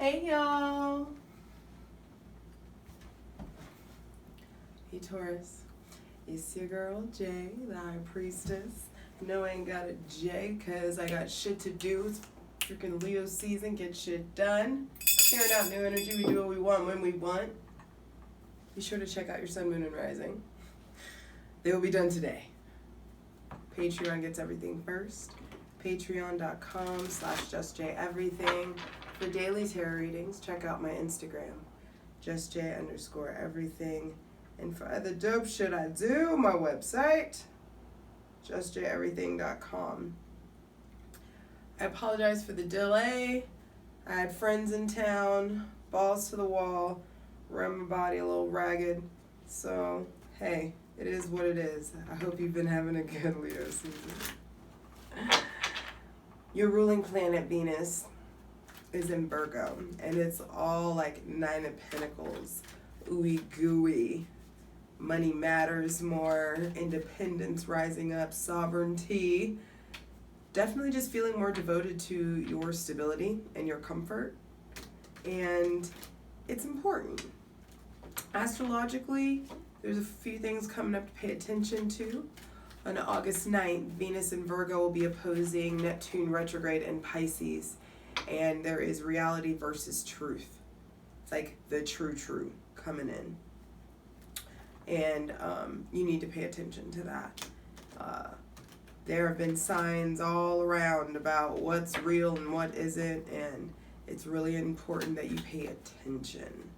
Hey y'all. Hey Taurus. It's your girl Jay, the High Priestess. No, I ain't got a J because I got shit to do. It's freaking Leo season. Get shit done. Clearing out new energy. We do what we want when we want. Be sure to check out your sun, moon, and rising. They will be done today. Patreon gets everything first. Patreon.com/justjeverything. For daily tarot readings, check out my Instagram, justj_everything. And for other dope shit I do, my website, justjeverything.com. I apologize for the delay. I had friends in town, balls to the wall, run my body a little ragged. So, hey, it is what it is. I hope you've been having a good Leo season. Your ruling planet, Venus, is in Virgo, and it's all like 9 of Pentacles, ooey gooey. Money matters more, independence rising up, sovereignty. Definitely just feeling more devoted to your stability and your comfort, and it's important. Astrologically, there's a few things coming up to pay attention to. On August 9th, Venus in Virgo will be opposing Neptune retrograde in Pisces, and there is reality versus truth. It's like the true coming in. And you need to pay attention to that. There have been signs all around about what's real and what isn't, and it's really important that you pay attention.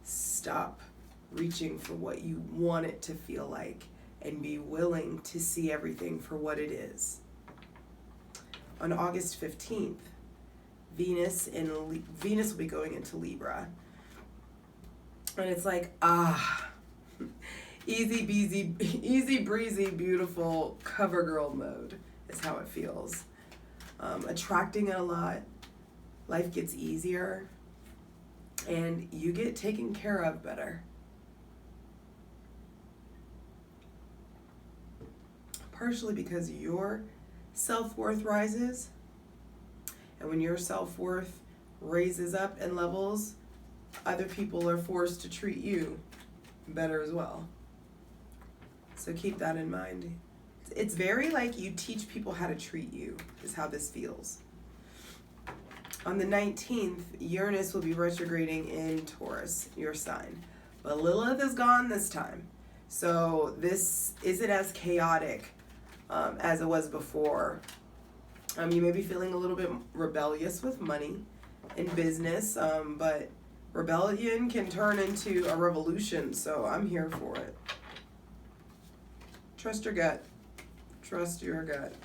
Stop reaching for what you want it to feel like and be willing to see everything for what it is. On August 15th, Venus will be going into Libra. And it's like, easy breezy, beautiful cover girl mode is how it feels. Attracting a lot, life gets easier, and you get taken care of better. Partially because your self-worth rises, and when your self-worth raises up and levels, other people are forced to treat you better as well. So keep that in mind. It's very like you teach people how to treat you, is how this feels. On the 19th, Uranus will be retrograding in Taurus, your sign. But Lilith is gone this time. So this isn't as chaotic as it was before. You may be feeling a little bit rebellious with money and business, but rebellion can turn into a revolution, so I'm here for it. Trust your gut. Trust your gut.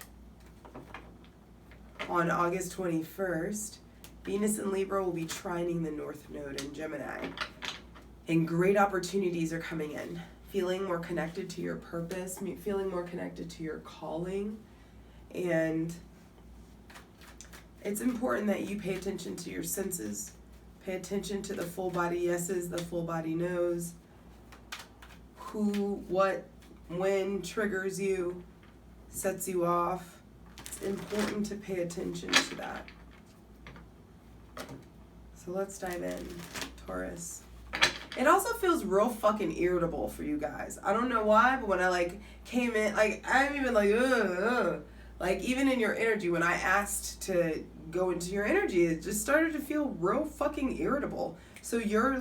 On August 21st, Venus in Libra will be trining the North Node in Gemini. And great opportunities are coming in. Feeling more connected to your purpose, feeling more connected to your calling. And it's important that you pay attention to your senses. Pay attention to the full body yeses, the full body no's. Who, what, when triggers you, sets you off. It's important to pay attention to that. So let's dive in, Taurus. It also feels real fucking irritable for you guys. I don't know why, but when I came in, I'm even like even in your energy, when I asked to go into your energy, it just started to feel real fucking irritable. So your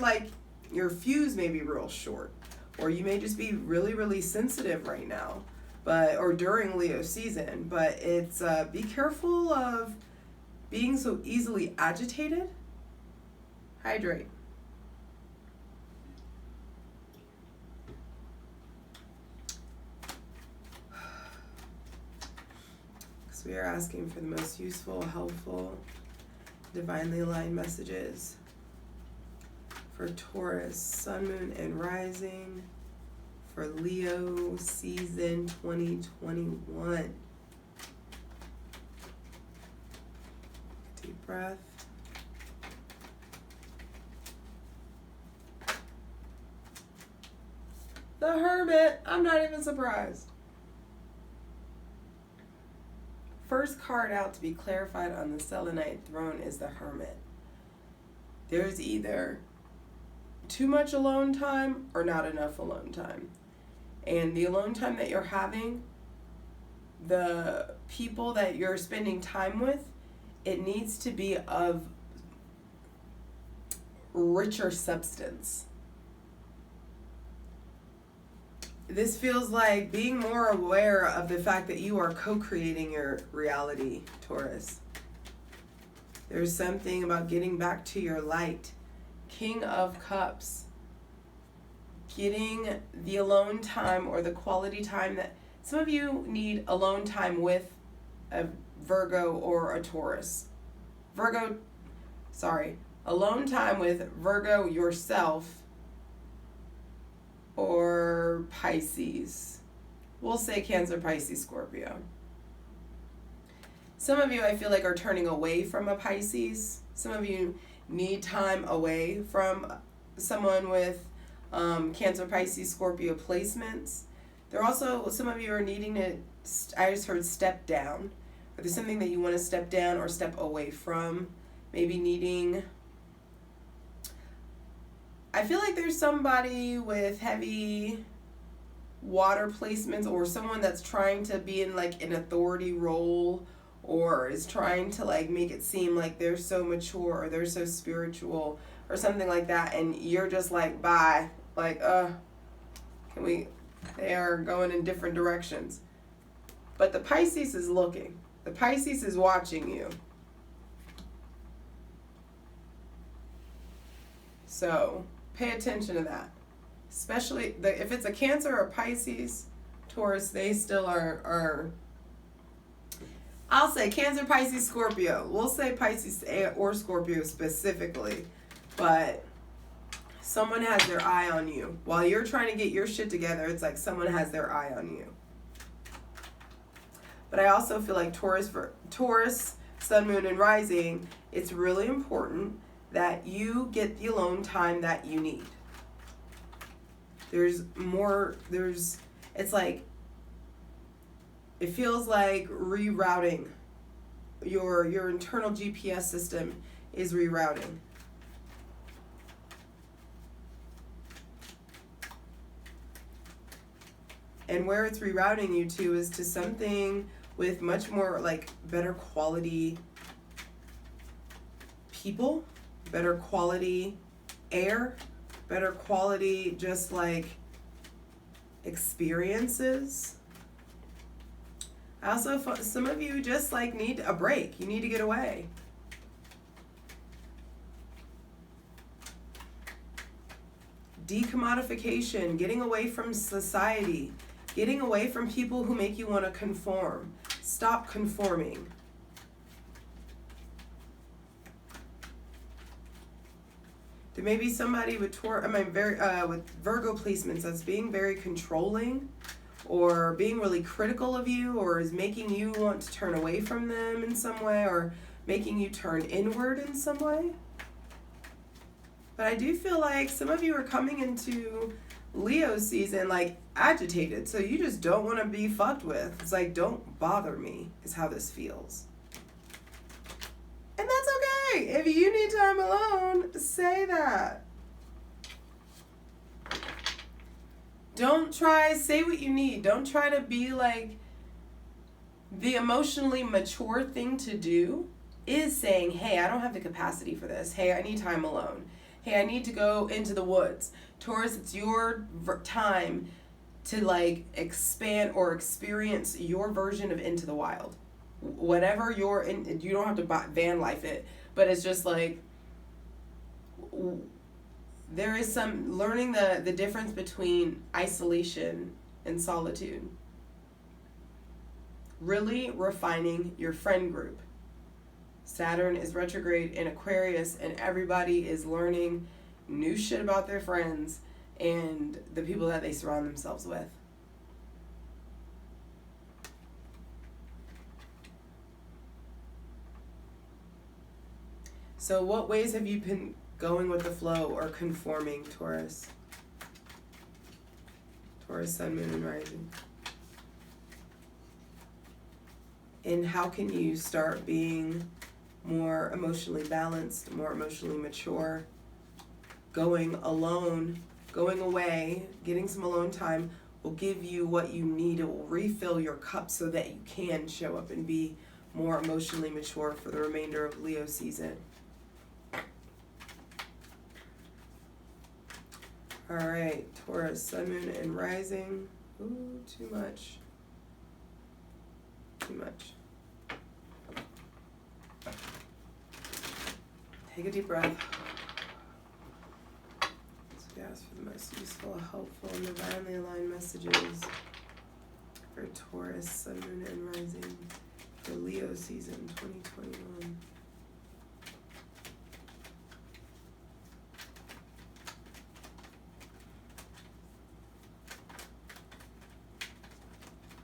fuse may be real short, or you may just be really, really sensitive right now, or during Leo season. But it's be careful of being so easily agitated. Hydrate. We are asking for the most useful, helpful, divinely aligned messages for Taurus, Sun, Moon, and Rising for Leo season 2021. Deep breath. The Hermit. I'm not even surprised. First card out to be clarified on the Selenite throne is the Hermit. there's either too much alone time or not enough alone time. And the alone time that you're having, the people that you're spending time with, it needs to be of richer substance. This feels like being more aware of the fact that you are co-creating your reality, Taurus. There's something about getting back to your light. King of Cups. Getting the alone time or the quality time that some of you need alone time with a Virgo or a Taurus. Alone time with Virgo yourself or Pisces. We'll say Cancer, Pisces, Scorpio. Some of you, I feel like, are turning away from a Pisces. Some of you need time away from someone with Cancer, Pisces, Scorpio placements. There are also, some of you are needing to, I just heard step down. Or there's something that you want to step down or step away from. Maybe needing, I feel like there's somebody with heavy water placements or someone that's trying to be in like an authority role or is trying to like make it seem like they're so mature or they're so spiritual or something like that, and you're just like, bye. Like, can we, they are going in different directions. But the Pisces is looking. The Pisces is watching you. So pay attention to that. Especially if it's a Cancer or Pisces, Taurus, they still are, I'll say Cancer, Pisces, Scorpio. We'll say Pisces or Scorpio specifically. But someone has their eye on you. While you're trying to get your shit together, it's like someone has their eye on you. But I also feel like Taurus, Sun, Moon, and Rising, it's really important that you get the alone time that you need. It's like, it feels like rerouting. Your internal GPS system is rerouting. And where it's rerouting you to is to something with much more like better quality people, better quality air, better quality just like experiences. I also, some of you just like need a break. You need to get away. Decommodification, getting away from society, getting away from people who make you want to conform. Stop conforming. There may be somebody with with Virgo placements that's being very controlling or being really critical of you or is making you want to turn away from them in some way or making you turn inward in some way. But I do feel like some of you are coming into Leo season like agitated, so you just don't want to be fucked with. It's like, don't bother me is how this feels. And that's okay. If you need time alone, say that. Say what you need. Don't try to be like, the emotionally mature thing to do is saying, hey, I don't have the capacity for this. Hey, I need time alone. Hey, I need to go into the woods. Taurus, it's your time to like expand or experience your version of Into the Wild. Whatever you're in, you don't have to van life it, but it's just like, there is some learning the difference between isolation and solitude. Really refining your friend group. Saturn is retrograde in Aquarius, and everybody is learning new shit about their friends and the people that they surround themselves with. So what ways have you been going with the flow or conforming, Taurus? Taurus, Sun, Moon, and Rising. And how can you start being more emotionally balanced, more emotionally mature. Going alone, going away, getting some alone time will give you what you need. It will refill your cup so that you can show up and be more emotionally mature for the remainder of Leo season. All right, Taurus, Sun, Moon, and Rising. Ooh, too much. Too much. Take a deep breath. So we ask for the most useful, helpful, and divinely aligned messages for Taurus, Sun, Moon, and Rising for Leo season 2021.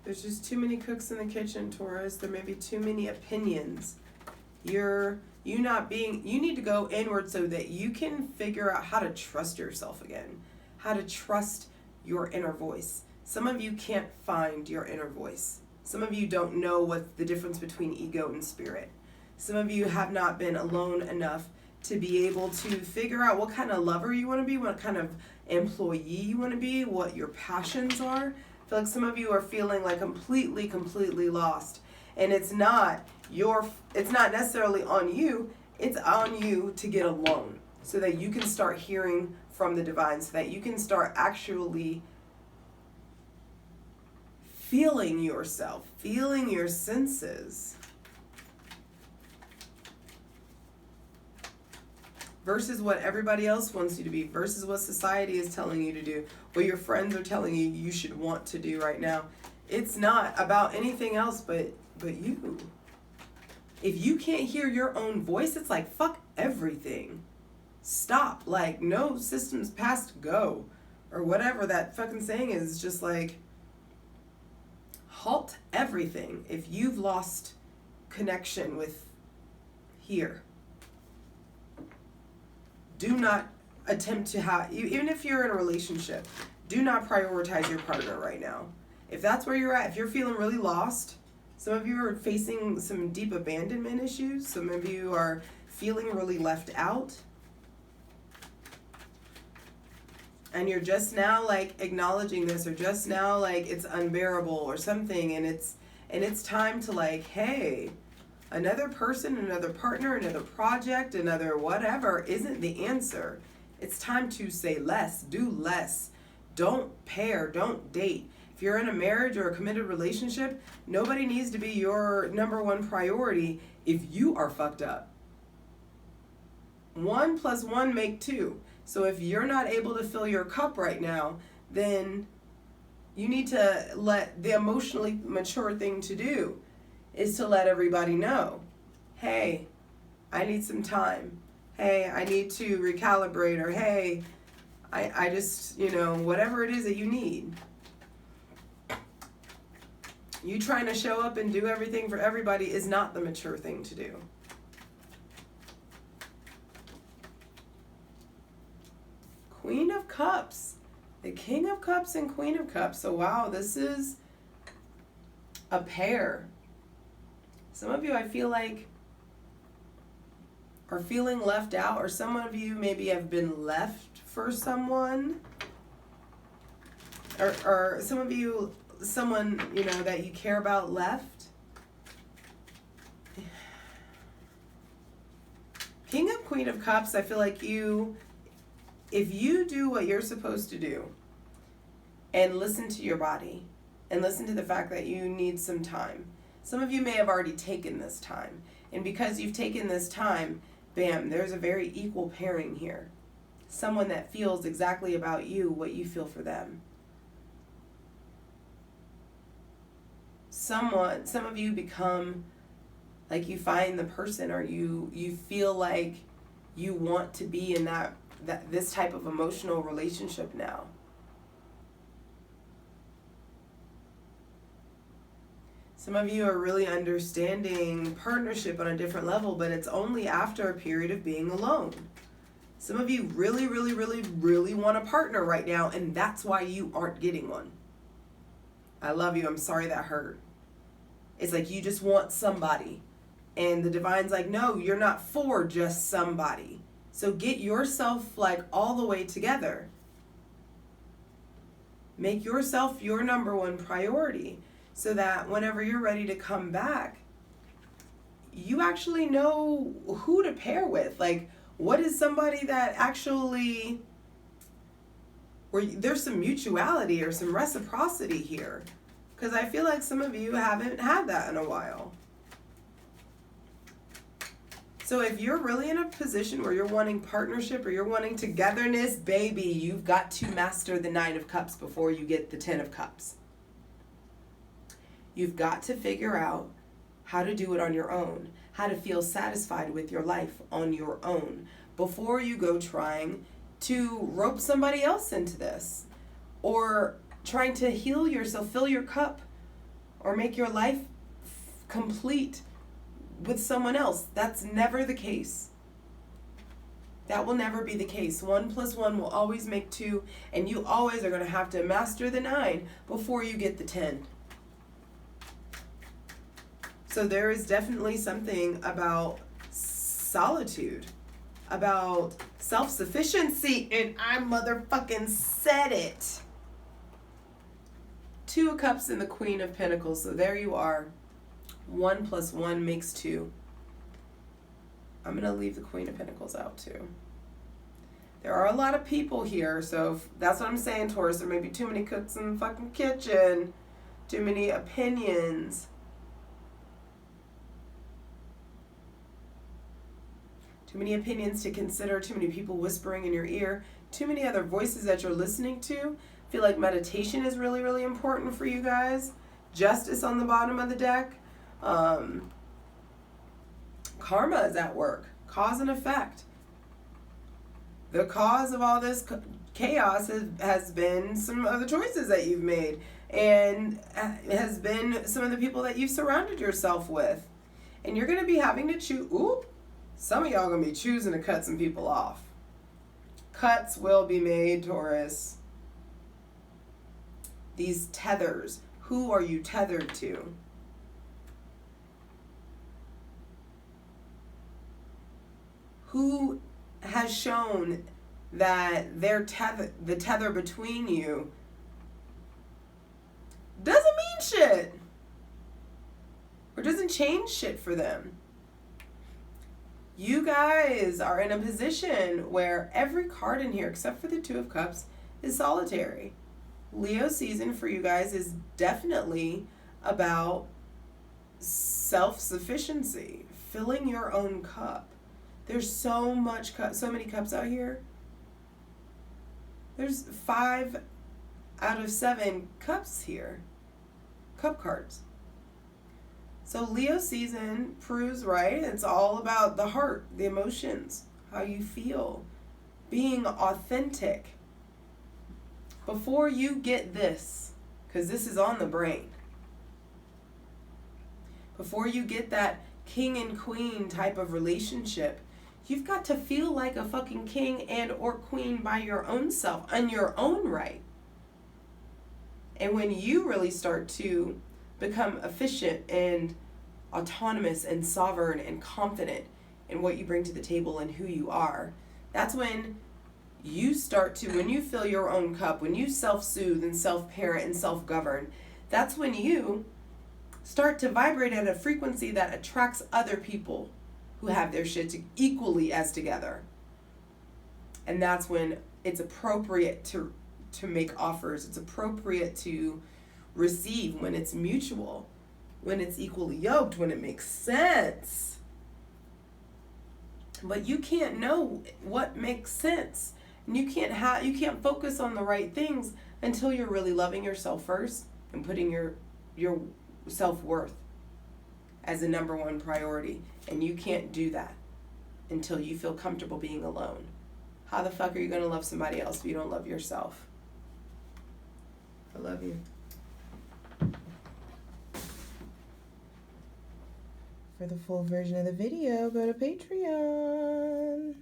There's just too many cooks in the kitchen, Taurus. There may be too many opinions. You need to go inward so that you can figure out how to trust yourself again, how to trust your inner voice. Some of you can't find your inner voice. Some of you don't know what's the difference between ego and spirit. Some of you have not been alone enough to be able to figure out what kind of lover you want to be, what kind of employee you want to be, what your passions are. I feel like some of you are feeling like completely lost. And it's not necessarily on you, it's on you to get alone so that you can start hearing from the divine, so that you can start actually feeling yourself, feeling your senses. Versus what everybody else wants you to be, versus what society is telling you to do, what your friends are telling you you should want to do right now. It's not about anything else but you. If you can't hear your own voice, it's like, fuck everything. Stop. Like, no systems past go. Or whatever that fucking saying is, just like, halt everything if you've lost connection with here. Do not attempt to have, even if you're in a relationship, do not prioritize your partner right now. If that's where you're at, if you're feeling really lost, some of you are facing some deep abandonment issues. Some of you are feeling really left out. And you're just now like acknowledging this, or just now like it's unbearable or something, and it's time to like, hey, another person, another partner, another project, another whatever isn't the answer. It's time to say less, do less. Don't pair, don't date. If you're in a marriage or a committed relationship, nobody needs to be your number one priority if you are fucked up. 1 + 1 make 2. So if you're not able to fill your cup right now, then you need to let the emotionally mature thing to do is to let everybody know, hey, I need some time. Hey, I need to recalibrate, or hey, I just, whatever it is that you need. You trying to show up and do everything for everybody is not the mature thing to do. Queen of Cups. The King of Cups and Queen of Cups. So wow, this is a pair. Some of you, I feel like, are feeling left out, or some of you maybe have been left for someone. Or some of you, someone, that you care about left. King of Queen of Cups, I feel like if you do what you're supposed to do and listen to your body and listen to the fact that you need some time. Some of you may have already taken this time. And because you've taken this time, bam, there's a very equal pairing here. Someone that feels exactly about you what you feel for them. Some of you become like, you find the person, or you feel like you want to be in this type of emotional relationship now. Some of you are really understanding partnership on a different level, but it's only after a period of being alone. Some of you really want a partner right now, and that's why you aren't getting one. I love you. I'm sorry that hurt. It's like you just want somebody. And the divine's like, no, you're not for just somebody. So get yourself like all the way together. Make yourself your number one priority so that whenever you're ready to come back, you actually know who to pair with. Like, what is somebody that actually, where there's some mutuality or some reciprocity here? Because I feel like some of you haven't had that in a while. So if you're really in a position where you're wanting partnership or you're wanting togetherness, baby, you've got to master the 9 of Cups before you get the 10 of Cups. You've got to figure out how to do it on your own, how to feel satisfied with your life on your own before you go trying to rope somebody else into this or trying to heal yourself, fill your cup, or make your life complete with someone else. That's never the case. That will never be the case. 1 + 1 will always make 2, and you always are going to have to master the 9 before you get the 10. So there is definitely something about solitude, about self-sufficiency, and I motherfucking said it. 2 of Cups and the Queen of Pentacles. So there you are. 1 + 1 makes 2. I'm going to leave the Queen of Pentacles out too. There are a lot of people here, so that's what I'm saying, Taurus. There may be too many cooks in the fucking kitchen. Too many opinions. Too many opinions to consider. Too many people whispering in your ear. Too many other voices that you're listening to. I feel like meditation is really, really important for you guys. Justice on the bottom of the deck. Karma is at work. Cause and effect. The cause of all this chaos has been some of the choices that you've made, and has been some of the people that you've surrounded yourself with. And you're going to be having to choose. Ooh, some of y'all going to be choosing to cut some people off. Cuts will be made, Taurus. These tethers. Who are you tethered to? Who has shown that the tether between you doesn't mean shit or doesn't change shit for them? You guys are in a position where every card in here, except for the 2 of Cups, is solitary. Leo season for you guys is definitely about self-sufficiency, filling your own cup. There's so many cups out here. There's 5 out of 7 cups here. Cup cards. So Leo season proves right. It's all about the heart, the emotions, how you feel, being authentic. Before you get this, because this is on the brain, before you get that king and queen type of relationship, you've got to feel like a fucking king and or queen by your own self, on your own right. And when you really start to become efficient and autonomous and sovereign and confident in what you bring to the table and who you are, that's when you start to, when you fill your own cup, when you self-soothe and self-parent and self-govern, that's when you start to vibrate at a frequency that attracts other people who have their shit equally as together. And that's when it's appropriate to make offers. It's appropriate to receive, when it's mutual, when it's equally yoked, when it makes sense. But you can't know what makes sense. And you can't focus on the right things until you're really loving yourself first and putting your self-worth as a number one priority. And you can't do that until you feel comfortable being alone. How the fuck are you going to love somebody else if you don't love yourself? I love you. For the full version of the video, go to Patreon.